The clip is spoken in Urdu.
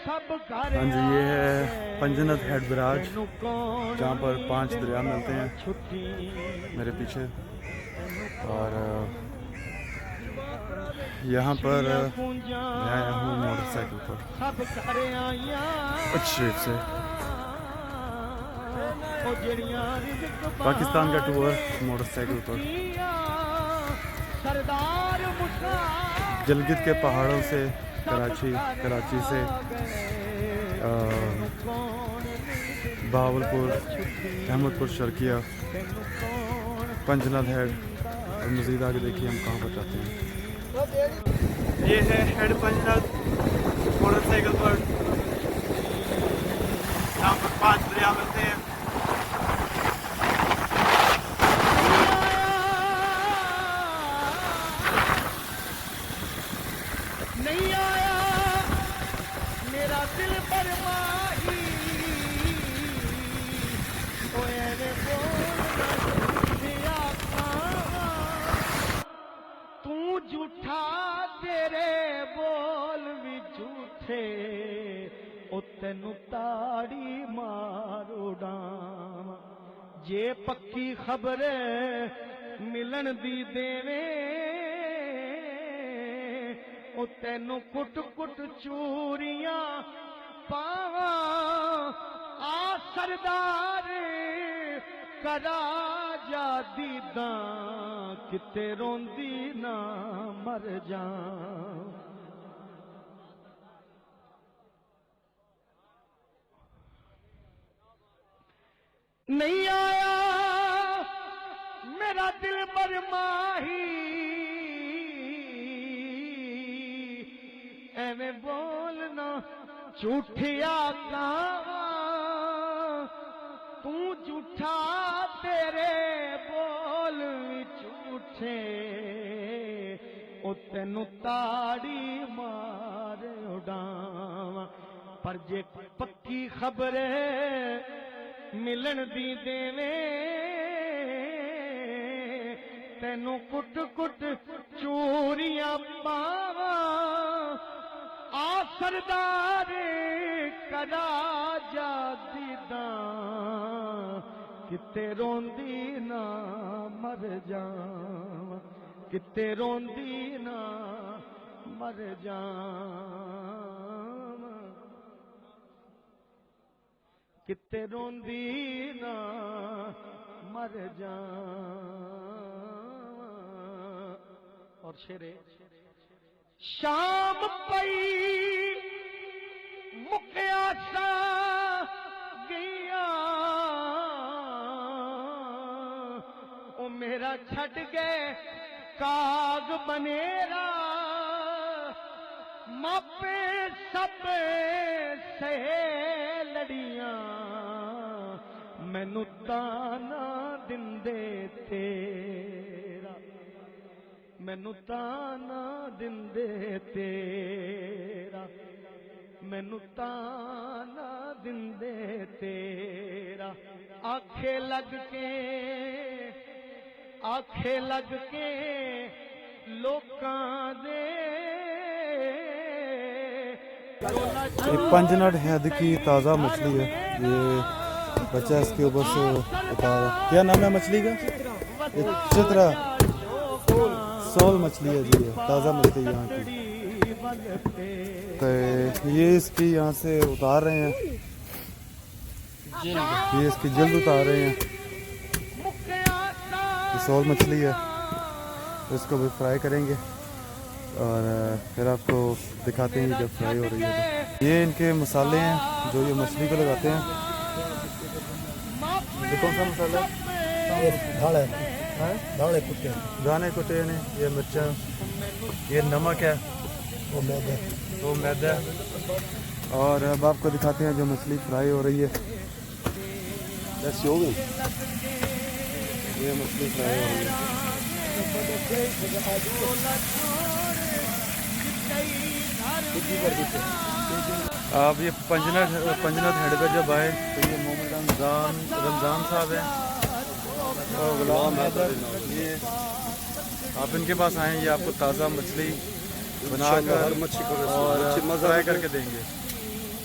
ہاں جی، یہ ہے پنجنت ہیڈ براج، جہاں پر 5 دریا ملتے ہیں میرے پیچھے. اور یہاں پر میں آیا ہوں موٹر سائیکل پر شریف سے. پاکستان کا ٹور موٹر سائیکل پر. گلگت کے پہاڑوں سے کراچی سے بہاولپور، احمد پور شرقیہ، پنجنت ہیڈ، اور مزید آگے دیکھیے ہم کہاں پر جاتے ہیں. یہ ہے ہیڈ پنجنت موٹر سائیکل پر، یہاں پر 5 دریا ملتے ہیں. نہیں آیا میرا دل پر ماہی تو جھوٹا تیرے بول بھی جھوٹے او تینوں تاڑی مارو ڈام. جے پکی خبر ملن دی دیویں او تینوں کٹ کٹ چوریاں پاواں. آ سردار کرا جا دیداں کتے روندی نہ مر جاں. نہیں آیا میرا دل بر ماہی ایویں بولنا جھوٹیا کہاں. تو جھوٹا تیرے بول جھوٹے او تینوں تاڑی مارے اڈاواں. پر جے پکی خبر ملن دی دیویں تینوں کٹ کٹ چوریاں پاواں. آ سردار کرا جا دیداں کتے روندی نہ مر جاں. کتے روندی نہ مر جاں. کتے روندی نہ مر جاں. اور شیرے شام پئی مکیا سا گیا او میرا چھٹ گئے کاغ بنیرا. ماپے سب سے لڑیاں مینوں تانا دندے تیرا. مینوں تانا دندے تیرا. مینوں تانا دندے تیرا. آکھے لگ کے لوکاں دے. پنجنت ہیڈ کی تازہ مچھلی ہے. یہ بچہ اس کے اوپر سے اتارا. کیا نام ہے مچھلی کا؟ چترا سول مچھلی ہے جی. تازہ مچھلی یہاں کی. تو یہ اس کی یہاں سے اتار رہے ہیں، یہ اس کی جلد اتار رہے ہیں. یہ سول مچھلی ہے، اس کو بھی فرائی کریں گے اور پھر آپ کو دکھاتے ہیں جب فرائی ہو رہی ہے. تو یہ ان کے مسالے ہیں جو یہ مچھلی کو لگاتے ہیں. یہ کون سا مسالہ ہے؟ دانے کٹے ہیں، یہ مرچاں، یہ نمک ہے، وہ میدا. اور اب آپ کو دکھاتے ہیں جو مچھلی فرائی ہو رہی ہے. یہ مچھلی فرائی ہو رہی ہے. آپ یہ پنجنت ہیڈ پہ جب آئے تو یہ محمد رمضان صاحب ہیں اور غلام حیدر. یہ آپ ان کے پاس آئیں، یہ آپ کو تازہ مچھلی بنا کر اور فرائی کر کے دیں گے.